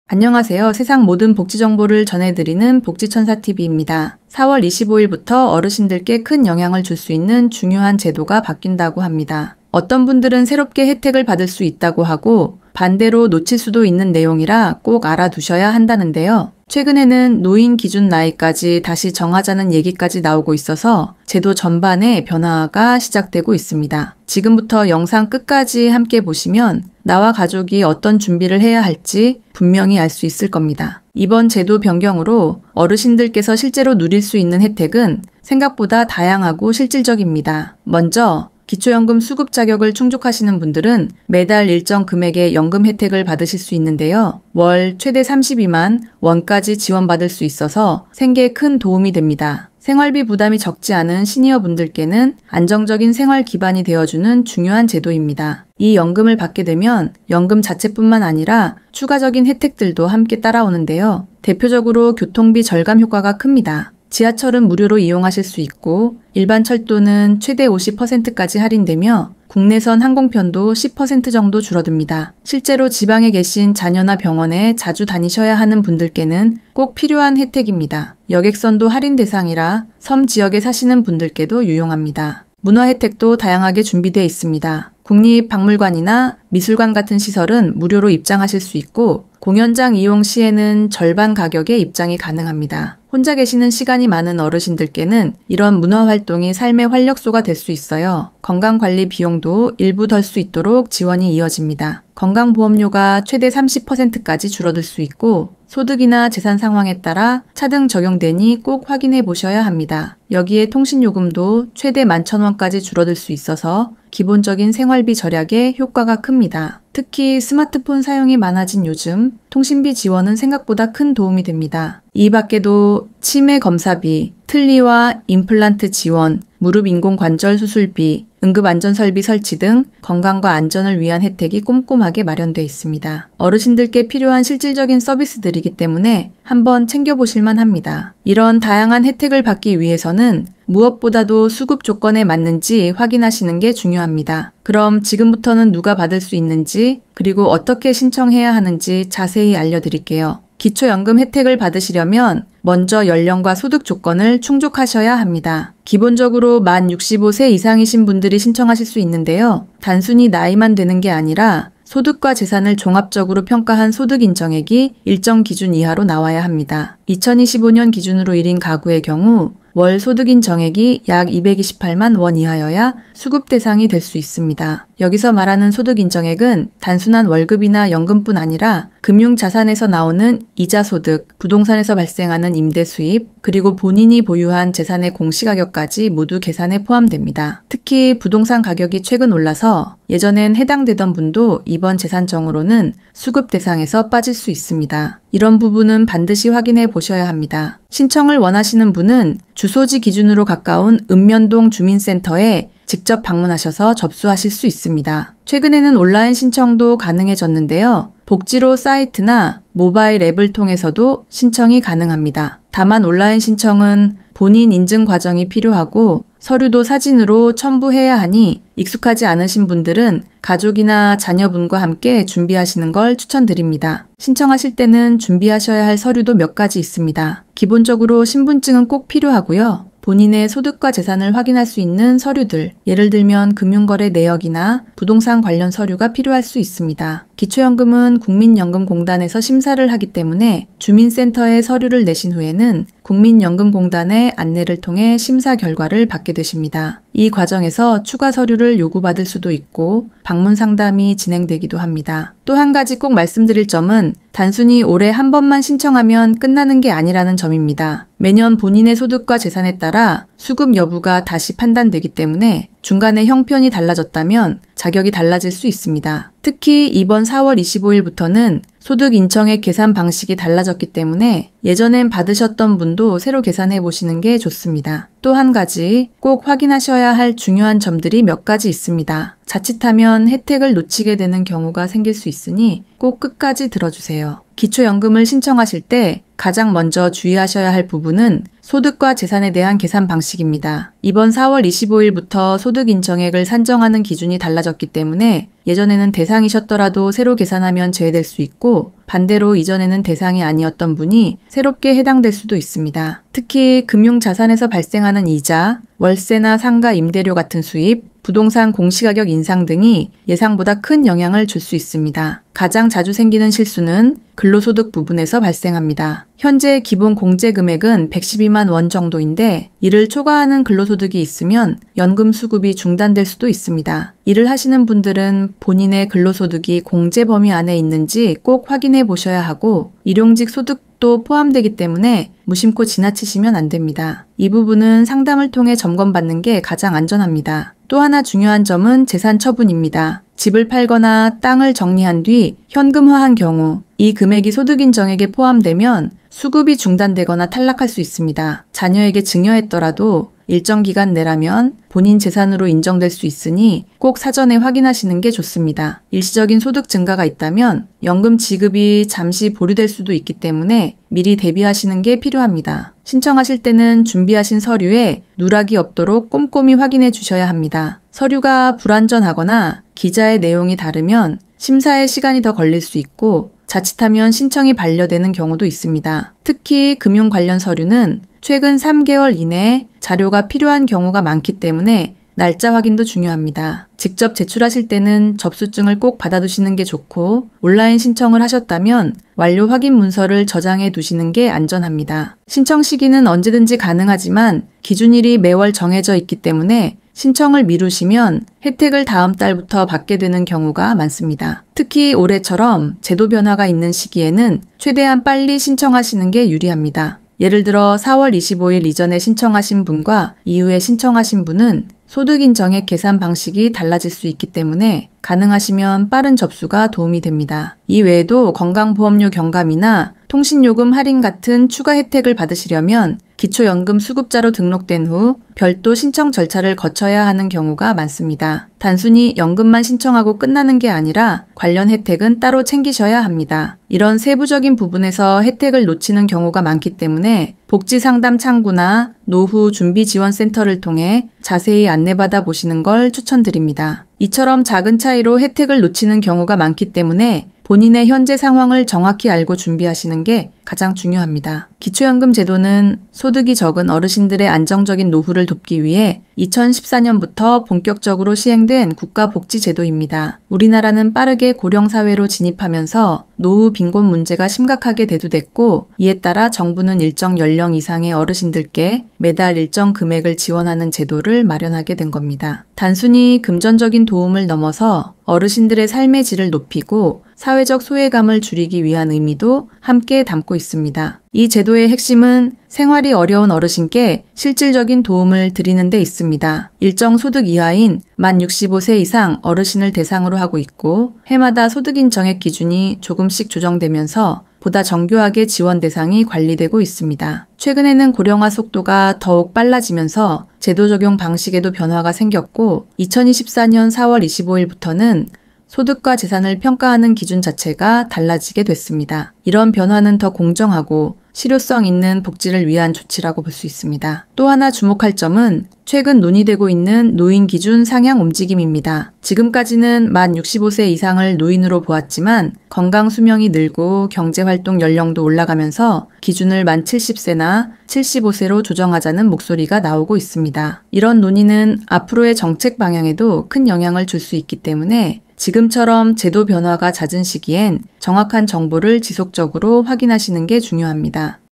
안녕하세요. 세상 모든 복지 정보를 전해드리는 복지천사TV입니다. 4월 25일부터 어르신들께 큰 영향을 줄 수 있는 중요한 제도가 바뀐다고 합니다. 어떤 분들은 새롭게 혜택을 받을 수 있다고 하고 반대로 놓칠 수도 있는 내용이라 꼭 알아두셔야 한다는데요. 최근에는 노인 기준 나이까지 다시 정하자는 얘기까지 나오고 있어서 제도 전반에 변화가 시작되고 있습니다. 지금부터 영상 끝까지 함께 보시면 나와 가족이 어떤 준비를 해야 할지 분명히 알 수 있을 겁니다. 이번 제도 변경으로 어르신들께서 실제로 누릴 수 있는 혜택은 생각보다 다양하고 실질적입니다. 먼저 기초연금 수급 자격을 충족하시는 분들은 매달 일정 금액의 연금 혜택을 받으실 수 있는데요. 월 최대 32만 원까지 지원받을 수 있어서 생계에 큰 도움이 됩니다. 생활비 부담이 적지 않은 시니어 분들께는 안정적인 생활 기반이 되어주는 중요한 제도입니다. 이 연금을 받게 되면 연금 자체뿐만 아니라 추가적인 혜택들도 함께 따라오는데요. 대표적으로 교통비 절감 효과가 큽니다. 지하철은 무료로 이용하실 수 있고 일반 철도는 최대 50%까지 할인되며 국내선 항공편도 10% 정도 줄어듭니다. 실제로 지방에 계신 자녀나 병원에 자주 다니셔야 하는 분들께는 꼭 필요한 혜택입니다. 여객선도 할인 대상이라 섬 지역에 사시는 분들께도 유용합니다. 문화 혜택도 다양하게 준비되어 있습니다. 국립박물관이나 미술관 같은 시설은 무료로 입장하실 수 있고 공연장 이용 시에는 절반 가격에 입장이 가능합니다. 혼자 계시는 시간이 많은 어르신들께는 이런 문화활동이 삶의 활력소가 될 수 있어요. 건강관리 비용도 일부 덜 수 있도록 지원이 이어집니다. 건강보험료가 최대 30%까지 줄어들 수 있고 소득이나 재산 상황에 따라 차등 적용되니 꼭 확인해 보셔야 합니다. 여기에 통신요금도 최대 11,000원까지 줄어들 수 있어서 기본적인 생활비 절약에 효과가 큽니다. 특히 스마트폰 사용이 많아진 요즘 통신비 지원은 생각보다 큰 도움이 됩니다. 이 밖에도 치매 검사비, 틀니와 임플란트 지원, 무릎 인공관절 수술비, 응급안전설비 설치 등 건강과 안전을 위한 혜택이 꼼꼼하게 마련되어 있습니다. 어르신들께 필요한 실질적인 서비스들이기 때문에 한번 챙겨보실만 합니다. 이런 다양한 혜택을 받기 위해서는 무엇보다도 수급 조건에 맞는지 확인하시는 게 중요합니다. 그럼 지금부터는 누가 받을 수 있는지 그리고 어떻게 신청해야 하는지 자세히 알려드릴게요. 기초연금 혜택을 받으시려면 먼저 연령과 소득 조건을 충족하셔야 합니다. 기본적으로 만 65세 이상이신 분들이 신청하실 수 있는데요. 단순히 나이만 되는 게 아니라 소득과 재산을 종합적으로 평가한 소득 인정액이 일정 기준 이하로 나와야 합니다. 2025년 기준으로 1인 가구의 경우 월 소득인 정액이 약 228만 원 이하여야 수급 대상이 될 수 있습니다. 여기서 말하는 소득 인정액은 단순한 월급이나 연금뿐 아니라 금융자산에서 나오는 이자 소득, 부동산에서 발생하는 임대 수입, 그리고 본인이 보유한 재산의 공시가격까지 모두 계산에 포함됩니다. 특히 부동산 가격이 최근 올라서 예전엔 해당되던 분도 이번 재산정으로는 수급 대상에서 빠질 수 있습니다. 이런 부분은 반드시 확인해 보셔야 합니다. 신청을 원하시는 분은 주소지 기준으로 가까운 읍면동 주민센터에 직접 방문하셔서 접수하실 수 있습니다. 최근에는 온라인 신청도 가능해졌는데요. 복지로 사이트나 모바일 앱을 통해서도 신청이 가능합니다. 다만 온라인 신청은 본인 인증 과정이 필요하고 서류도 사진으로 첨부해야 하니 익숙하지 않으신 분들은 가족이나 자녀분과 함께 준비하시는 걸 추천드립니다. 신청하실 때는 준비하셔야 할 서류도 몇 가지 있습니다. 기본적으로 신분증은 꼭 필요하고요. 본인의 소득과 재산을 확인할 수 있는 서류들, 예를 들면 금융거래 내역이나 부동산 관련 서류가 필요할 수 있습니다. 기초연금은 국민연금공단에서 심사를 하기 때문에 주민센터에 서류를 내신 후에는 국민연금공단의 안내를 통해 심사 결과를 받게 되십니다. 이 과정에서 추가 서류를 요구받을 수도 있고 방문 상담이 진행되기도 합니다. 또 한 가지 꼭 말씀드릴 점은 단순히 올해 한 번만 신청하면 끝나는 게 아니라는 점입니다. 매년 본인의 소득과 재산에 따라 수급 여부가 다시 판단되기 때문에 중간에 형편이 달라졌다면 자격이 달라질 수 있습니다. 특히 이번 4월 25일부터는 소득 인정액 계산 방식이 달라졌기 때문에 예전엔 받으셨던 분도 새로 계산해 보시는 게 좋습니다. 또 한 가지 꼭 확인하셔야 할 중요한 점들이 몇 가지 있습니다. 자칫하면 혜택을 놓치게 되는 경우가 생길 수 있으니 꼭 끝까지 들어주세요. 기초연금을 신청하실 때 가장 먼저 주의하셔야 할 부분은 소득과 재산에 대한 계산 방식입니다. 이번 4월 25일부터 소득 인정액을 산정하는 기준이 달라졌기 때문에 예전에는 대상이셨더라도 새로 계산하면 제외될 수 있고 반대로 이전에는 대상이 아니었던 분이 새롭게 해당될 수도 있습니다. 특히 금융자산에서 발생하는 이자, 월세나 상가 임대료 같은 수입, 부동산 공시가격 인상 등이 예상보다 큰 영향을 줄 수 있습니다. 가장 자주 생기는 실수는 근로소득 부분에서 발생합니다. 현재 기본 공제 금액은 112만 원 정도인데 이를 초과하는 근로소득이 있으면 연금 수급이 중단될 수도 있습니다. 일을 하시는 분들은 본인의 근로소득이 공제 범위 안에 있는지 꼭 확인해 보셔야 하고 일용직 소득도 포함되기 때문에 무심코 지나치시면 안 됩니다. 이 부분은 상담을 통해 점검받는 게 가장 안전합니다. 또 하나 중요한 점은 재산 처분입니다. 집을 팔거나 땅을 정리한 뒤 현금화한 경우 이 금액이 소득 인정액에 포함되면 수급이 중단되거나 탈락할 수 있습니다. 자녀에게 증여했더라도 일정 기간 내라면 본인 재산으로 인정될 수 있으니 꼭 사전에 확인하시는 게 좋습니다. 일시적인 소득 증가가 있다면 연금 지급이 잠시 보류될 수도 있기 때문에 미리 대비하시는 게 필요합니다. 신청하실 때는 준비하신 서류에 누락이 없도록 꼼꼼히 확인해 주셔야 합니다. 서류가 불완전하거나 기자의 내용이 다르면 심사에 시간이 더 걸릴 수 있고 자칫하면 신청이 반려되는 경우도 있습니다. 특히 금융 관련 서류는 최근 3개월 이내에 자료가 필요한 경우가 많기 때문에 날짜 확인도 중요합니다. 직접 제출하실 때는 접수증을 꼭 받아두시는 게 좋고 온라인 신청을 하셨다면 완료 확인 문서를 저장해 두시는 게 안전합니다. 신청 시기는 언제든지 가능하지만 기준일이 매월 정해져 있기 때문에 신청을 미루시면 혜택을 다음 달부터 받게 되는 경우가 많습니다. 특히 올해처럼 제도 변화가 있는 시기에는 최대한 빨리 신청하시는 게 유리합니다. 예를 들어 4월 25일 이전에 신청하신 분과 이후에 신청하신 분은 소득 인정액 계산 방식이 달라질 수 있기 때문에 가능하시면 빠른 접수가 도움이 됩니다. 이 외에도 건강보험료 경감이나 통신요금 할인 같은 추가 혜택을 받으시려면 기초연금 수급자로 등록된 후 별도 신청 절차를 거쳐야 하는 경우가 많습니다. 단순히 연금만 신청하고 끝나는 게 아니라 관련 혜택은 따로 챙기셔야 합니다. 이런 세부적인 부분에서 혜택을 놓치는 경우가 많기 때문에 복지상담 창구나 노후 준비지원센터를 통해 자세히 안내받아 보시는 걸 추천드립니다. 이처럼 작은 차이로 혜택을 놓치는 경우가 많기 때문에 본인의 현재 상황을 정확히 알고 준비하시는 게 가장 중요합니다. 기초연금 제도는 소득이 적은 어르신들의 안정적인 노후를 돕기 위해 2014년부터 본격적으로 시행된 국가복지제도입니다. 우리나라는 빠르게 고령사회로 진입하면서 노후 빈곤 문제가 심각하게 대두됐고 이에 따라 정부는 일정 연령 이상의 어르신들께 매달 일정 금액을 지원하는 제도를 마련하게 된 겁니다. 단순히 금전적인 도움을 넘어서 어르신들의 삶의 질을 높이고 사회적 소외감을 줄이기 위한 의미도 함께 담고 있습니다. 이 제도의 핵심은 생활이 어려운 어르신께 실질적인 도움을 드리는 데 있습니다. 일정 소득 이하인 만 65세 이상 어르신을 대상으로 하고 있고 해마다 소득 인정액 기준이 조금씩 조정되면서 보다 정교하게 지원 대상이 관리되고 있습니다. 최근에는 고령화 속도가 더욱 빨라지면서 제도 적용 방식에도 변화가 생겼고 2024년 4월 25일부터는 소득과 재산을 평가하는 기준 자체가 달라지게 됐습니다. 이런 변화는 더 공정하고 실효성 있는 복지를 위한 조치라고 볼 수 있습니다. 또 하나 주목할 점은 최근 논의되고 있는 노인 기준 상향 움직임입니다. 지금까지는 만 65세 이상을 노인으로 보았지만 건강 수명이 늘고 경제활동 연령도 올라가면서 기준을 만 70세나 75세로 조정하자는 목소리가 나오고 있습니다. 이런 논의는 앞으로의 정책 방향에도 큰 영향을 줄 수 있기 때문에 지금처럼 제도 변화가 잦은 시기엔 정확한 정보를 지속적으로 확인하시는 게 중요합니다.